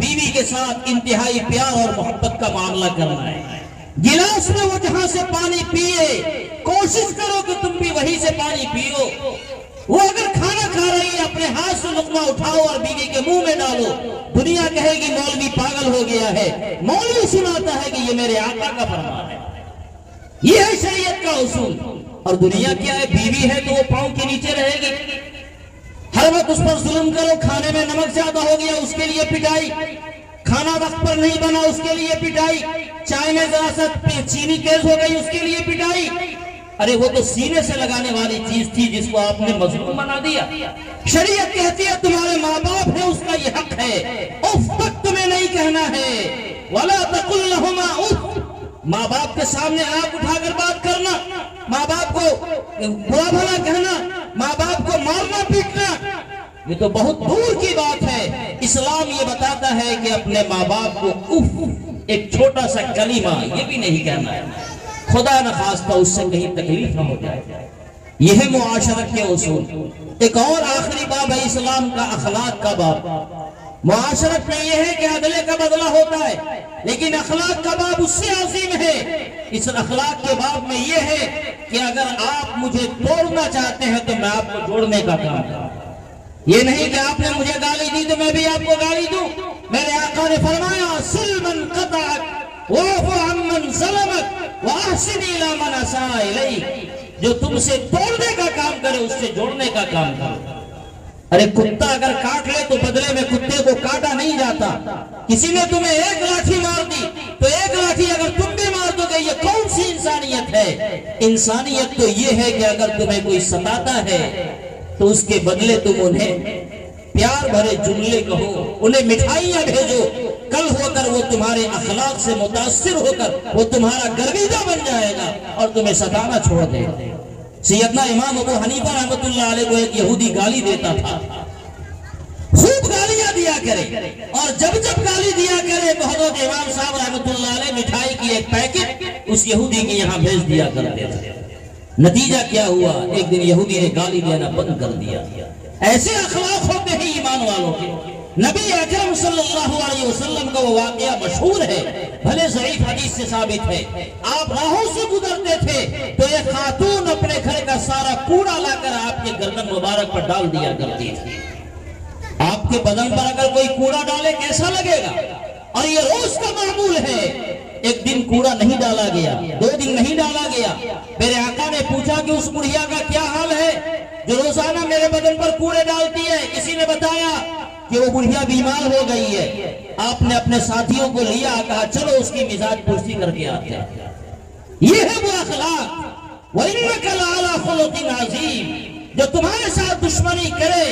بیوی کے ساتھ انتہائی پیار اور محبت کا معاملہ کرنا ہے۔ گلاس میں وہ جہاں سے پانی پیے کوشش کرو کہ تم بھی وہیں سے پانی پیو۔ وہ اگر کھانا کھا رہی ہے اپنے ہاتھ سے لقمہ اٹھاؤ اور بیوی کے منہ میں ڈالو، دنیا کہے گی مولوی پاگل ہو گیا ہے، مولوی سناتا ہے کہ یہ میرے آقا کا فرمان ہے۔ یہ ہے شریعت کا اصول۔ اور دنیا کیا ہے؟ بیوی ہے تو وہ پاؤں کے نیچے رہے گی، ہر وقت اس پر ظلم کرو، کھانے میں نمک زیادہ ہو گیا اس کے لیے پٹائی، کھانا وقت پر نہیں بنا اس کے لیے پٹائی، چائے میں ذرا سا چینی تیز ہو گئی اس کے لیے پٹائی۔ ارے وہ تو سینے سے لگانے والی چیز تھی جس کو آپ نے مظلوم بنا دیا۔ شریعت کہتی ہے تمہارے ماں باپ ہیں، اس کا یہ حق ہے، اف تک تمہیں نہیں کہنا ہے، وَلَا تَقُلْ لَهُمَا اف، ماں باپ کے سامنے آنکھ اٹھا کر بات کرنا، ماں باپ کو برا بھلا کہنا، ماں باپ کو مارنا پیٹنا، یہ تو بہت دور کی بات ہے۔ اسلام یہ بتاتا ہے کہ اپنے ماں باپ کو اف، ایک چھوٹا سا کلمہ یہ بھی نہیں کہنا ہے، خدا نخواستہ اس سے کہیں تکلیف نہ ہو جائے۔ یہ ہے معاشرت کے اصول۔ ایک اور آخری باب ہے اسلام کا، اخلاق کا باب۔ معاشرت میں یہ ہے کہ عدلے کا بدلہ ہوتا ہے، لیکن اخلاق کا باب اس سے عظیم ہے۔ اس اخلاق کے باب میں یہ ہے کہ اگر آپ مجھے توڑنا چاہتے ہیں تو میں آپ کو جوڑنے کا کام کروں۔ یہ نہیں کہ آپ نے مجھے گالی دی تو میں بھی آپ کو گالی دوں۔ میرے آقا نے فرمایا صل من قطعک واعف عمن ظلمک واحسن الی من اساء الیک، جو تم سے توڑنے کا کام کرے اس سے جوڑنے کا کام کرو۔ ارے کتا اگر کاٹ لے تو بدلے میں کتے کو کاٹا نہیں جاتا۔ کسی نے تمہیں ایک لاٹھی مار دی تو ایک لاٹھی اگر تم بھی مار دو گے، یہ کون سی انسانیت ہے؟ انسانیت تو یہ ہے کہ اگر تمہیں کوئی ستاتا ہے تو اس کے بدلے تم انہیں پیار بھرے جملے کہو، انہیں مٹھائیاں بھیجو، کل ہو کر وہ تمہارے اخلاق سے متاثر ہو کر وہ تمہارا گرویدہ بن جائے گا اور تمہیں ستانا چھوڑ دے گا۔ سیدنا امام ابو حنیفہ رحمۃ اللہ علیہ کو ایک یہودی گالی دیتا تھا، خوب گالیاں دیا کرے، اور جب جب گالی دیا کرے تو حضرت امام صاحب رحمۃ اللہ علیہ مٹھائی کی ایک پیکٹ اس یہودی کے یہاں بھیج دیا کرتے تھے۔ نتیجہ کیا ہوا؟ ایک دن یہودی نے گالی دینا بند کر دیا۔ ایسے اخلاق ہوتے ہیں ایمان والوں کے۔ نبی اکرم صلی اللہ علیہ وسلم کا وہ واقعہ مشہور ہے، بھلے ضعیف حدیث سے ثابت ہے۔ آپ راہوں سے گزرتے تھے تو ایک خاتون اپنے گھر کا سارا کوڑا لا کر آپ کے گردن مبارک پر ڈال دیا کرتی تھی۔ آپ کے بدن پر اگر کوئی کوڑا ڈالے کیسا لگے گا؟ اور یہ روز کا معمول ہے۔ ایک دن کوڑا نہیں ڈالا گیا، 2 دن نہیں ڈالا گیا، میرے آقا نے پوچھا کہ اس بڑھیا کا کیا حال ہے جو روزانہ میرے بدن پر کوڑے ڈالتی ہے؟ کسی نے بتایا کہ وہ بڑھیا بیمار ہو گئی ہے، آپ نے اپنے ساتھیوں کو لیا، کہا چلو اس کی مزاج پرسی کر کے آتے ہیں۔ یہ ہے وہ اخلاق۔ وَإِنَّكَ لَعَلَىٰ خُلُقٍ عَظِيمٍ، جو تمہارے ساتھ دشمنی کرے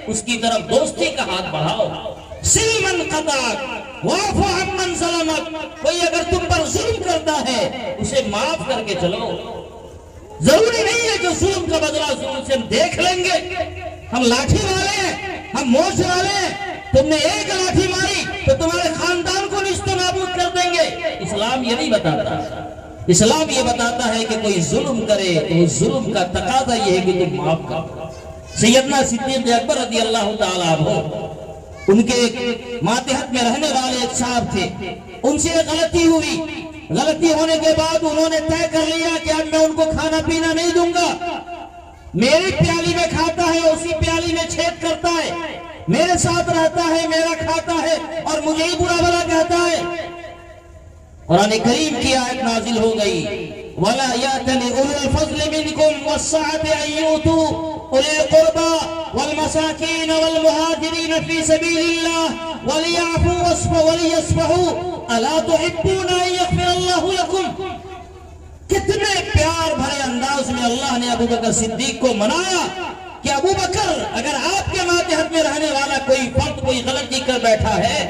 اس کی طرف دوستی کا ہاتھ بڑھاؤ۔ سِلْمًا قَطَعَكَ وَاعْفُ عَمَّنْ ظَلَمَكَ، کوئی اگر تم پر ظلم کرتا ہے اسے معاف کر کے چلو۔ ضروری نہیں ہے کہ ظلم کا بدلہ ظلم سے ہم دیکھ لیں گے، ہم لاٹھی والے ہیں، ہم موچ والے ہیں، تم نے ایک لاٹھی ماری تو تمہارے خاندان کو نیست و نابود کر دیں گے۔ اسلام یہ نہیں بتاتا۔ اسلام یہ بتاتا ہے کہ کوئی ظلم کرے تو اس ظلم کا تقاضا یہ ہے کہ تم معاف کرو۔ سیدنا صدیق اکبر رضی اللہ تعالیٰ عنہ، ان کے ماتحت میں رہنے والے ایک صاحب تھے، ان سے غلطی ہوئی، غلطی ہونے کے بعد انہوں نے طے کر لیا کہ اب میں ان کو کھانا پینا نہیں دوں گا، میری پیالی میں کھاتا ہے اسی پیالی میں چھید کرتا ہے، میرے ساتھ رہتا ہے، میرا کھاتا ہے اور مجھے ہی برا بھلا کہتا ہے۔ قرآن کریم کی آیت نازل ہو گئی، وَلَا يَأْتَلِ أُولُو الْفَضْلِ مِنْكُمْ وَالسَّعَةِ أَن يُؤْتُوا أُولِي الْقُرْبَىٰ وَالْمَسَاكِينَ وَالْمُهَاجِرِينَ فِي سَبِيلِ اللَّهِ وَلِيَعْفُوا وَلِيَصْفَحُوا أَلَا تُحِبُّونَ أَن يَغْفِرَ اللَّهُ لَكُمْ۔ کتنے پیار بھرے انداز میں اللہ نے ابو بکر صدیق کو منایا کہ ابو بکر، اگر آپ کے ماتحت میں رہنے والا کوئی فرد کوئی غلطی کر بیٹھا ہے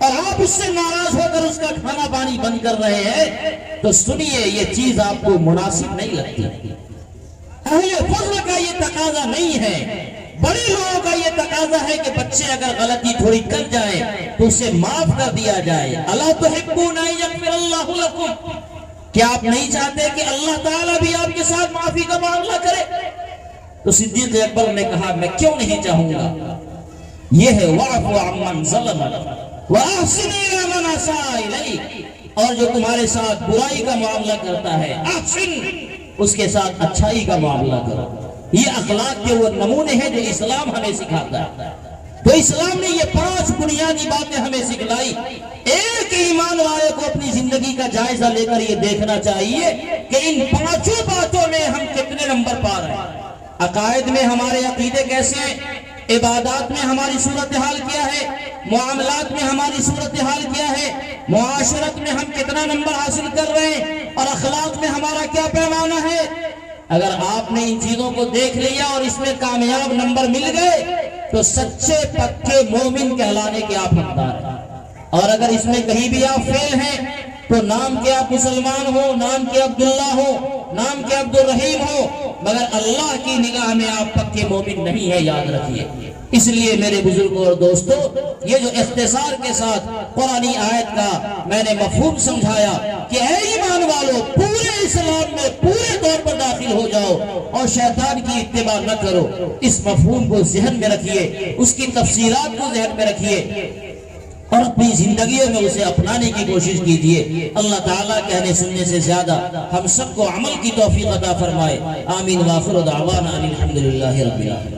اور آپ اس سے ناراض ہو کر اس کا کھانا پانی بند کر رہے ہیں تو سنیے، یہ چیز آپ کو مناسب نہیں لگتی۔ اہل فضل کا یہ تقاضا نہیں ہے، بڑے لوگوں کا یہ تقاضا ہے کہ بچے اگر غلطی تھوڑی کر جائیں تو اسے معاف کر دیا جائے۔ الا تحبون ان یغفر اللہ لکم، کیا آپ نہیں چاہتے کہ اللہ تعالیٰ بھی آپ کے ساتھ معافی کا معاملہ کرے؟ تو صدیق اکبر نے کہا میں کیوں نہیں چاہوں گا۔ یہ ہے وَاعْفُ عَمَّنْ ظَلَمَكَ وَأَحْسِنْ إِلَىٰ مَنْ أَسَاءَ إِلَيْكَ، اور جو تمہارے ساتھ برائی کا معاملہ کرتا ہے احسن، اس کے ساتھ اچھائی کا معاملہ کرو۔ یہ اخلاق کے وہ نمونے ہیں جو اسلام ہمیں سکھاتا ہے۔ تو اسلام نے یہ 5 بنیادی باتیں ہمیں سکھلائی۔ ایک ایمان والے کو اپنی زندگی کا جائزہ لے کر یہ دیکھنا چاہیے کہ ان 5 باتوں میں ہم کتنے نمبر پا رہے ہیں۔ عقائد میں ہمارے عقیدے کیسے ہیں، عبادات میں ہماری صورتحال کیا ہے، معاملات میں ہماری صورتحال کیا ہے، معاشرت میں ہم کتنا نمبر حاصل کر رہے ہیں، اور اخلاق میں ہمارا کیا پیمانہ ہے۔ اگر آپ نے ان چیزوں کو دیکھ لیا اور اس میں کامیاب نمبر مل گئے تو سچے پکے مومن کہلانے کے آپ حقدار ہیں۔ اور اگر اس میں کہیں بھی آپ فیل ہیں تو نام کے آپ مسلمان ہو، نام کے عبداللہ ہو، نام کے عبد الرحیم ہو، مگر اللہ کی نگاہ میں آپ پکے مومن نہیں ہے، یاد رکھیے۔ اس لیے میرے بزرگوں اور دوستو، یہ جو اختصار کے ساتھ قرآنی آیت کا میں نے مفہوم سمجھایا کہ اے ایمان والو، پورے اسلام میں پورے طور پر داخل ہو جاؤ اور شیطان کی اتباع نہ کرو، اس مفہوم کو ذہن میں رکھیے، اس کی تفصیلات کو ذہن میں رکھیے اور اپنی زندگیوں میں اسے اپنانے کی کوشش کیجئے۔ اللہ تعالیٰ کہنے سننے سے زیادہ ہم سب کو عمل کی توفیق عطا فرمائے۔ آمین۔ وآخر دعوانا الحمدللہ رب العالمین۔